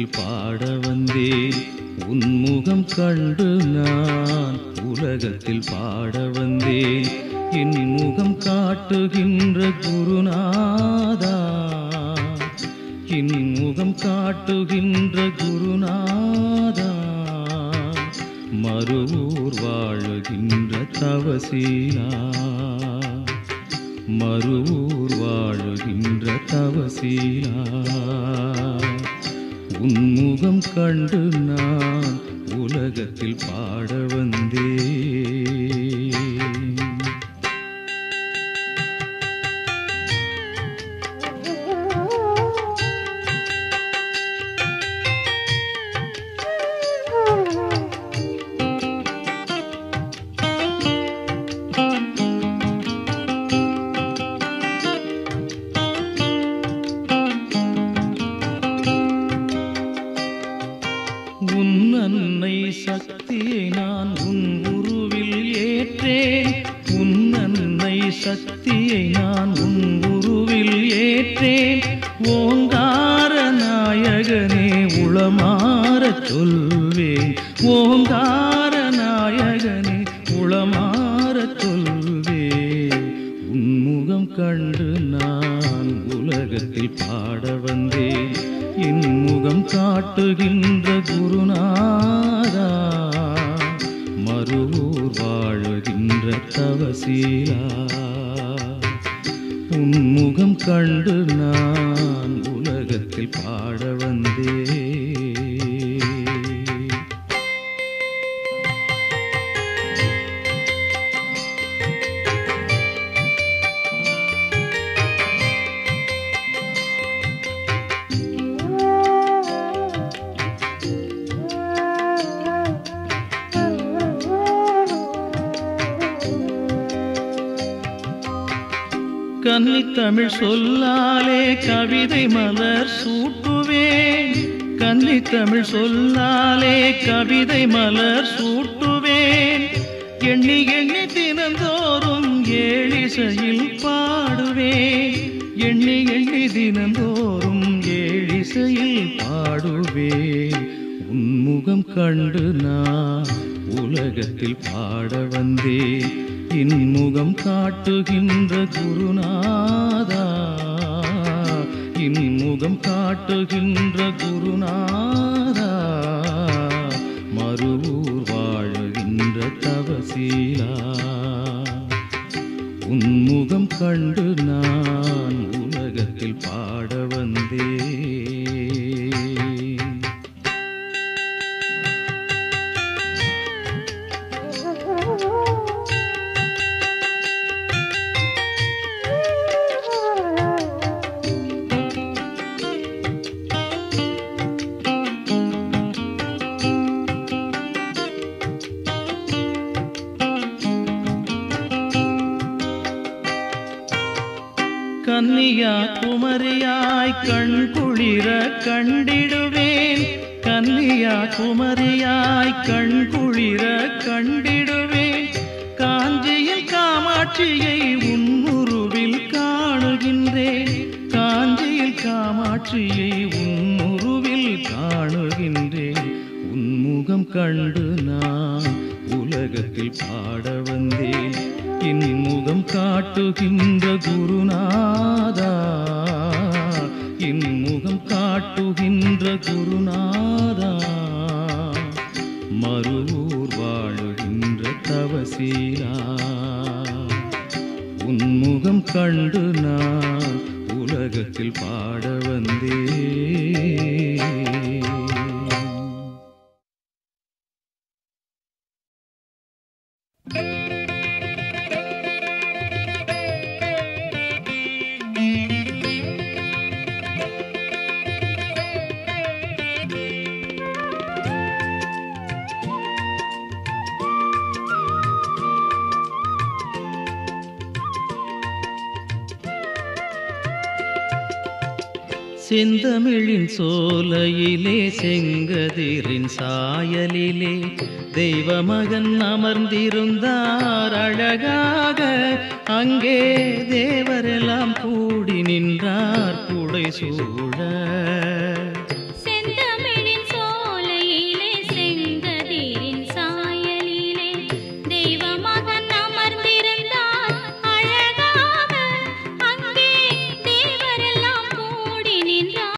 உலகத்தில் பாட வந்தேன் உன்முகம் கண்டு நான் உலகத்தில் பாட வந்தேன் என் முகம் காட்டுகின்ற குருநாதா என் முகம் காட்டுகின்ற குருநாதா மறுவூர் வாழுகின்ற தவசீலா மறுவூர் வாழுகின்ற தவசீலா உன்முகம் கண்டு நான் உலகத்தில் பாட வந்தேன். சக்தியை நான் உன் உருவில் ஏற்றேன் உன் அன்னை சக்தியை நான் உன் உருவில் ஏற்றேன் ஓங்கார நாயகனே உளமாறச் சொல்வேன் ஓங்கார நாயகனே உளமாறச் சொல்வேன் உன்முகம் கண்டு நான் உலகத்தில் பாட வந்தேன் என் முகம் காட்டுகின்ற குருநாதா மறுவூர் வாழுகின்ற தவசீலா உன்முகம் கண்டு நான் உலகத்தில் பாட வந்தேன். கன்னித்தமிழ் சொல்லாலே கவிதை மலர் சூட்டுவேன் கன்னித்தமிழ் சொல்லாலே கவிதை மலர் சூட்டுவேன் எண்ணி எண்ணி தினந்தோறும் ஏழிசையில் பாடுவேன் எண்ணி எண்ணி தினந்தோறும் ஏழிசையில் பாடுவேன் உன்முகம் கண்டு நான் உலகத்தில் பாட வந்தேன் இன்முகம் காட்டுகின்ற குருநாதா இன்முகம் காட்டுகின்ற குருநாதா மறுவூர் வாழுகின்ற தவசீலா உன்முகம் கண்டு நான் உலகத்தில் பாட வந்தேன். கன்னியாகுமரியாய் கண் குளிர கண்டிடுவேன் கன்னியாகுமரியாய் கண் குளிர கண்டிடுவேன் காஞ்சியில் காமாட்சியை உன்னுருவில் காணுகின்றேன் காஞ்சியில் காமாட்சியை உன்னுருவில் காணுகின்றேன் உன்முகம் கண்டு நான் உலகத்தில் பாட வந்தேன் இன்முகம் காட்டுகின்ற குருநாதா இன்முகம் காட்டுகின்ற குருநாதா மறுவூர் வாழுகின்ற தவசீலா உன்முகம் கண்டு நான் உலகத்தில் பாட வந்தேன். செந்தமிழின் சோலையிலே செங்கதிரின் சாயலிலே தெய்வமகன் அமர்ந்திருந்தார் அழகாக அங்கே தேவரெல்லாம் கூடி நின்றார் புடை சூழ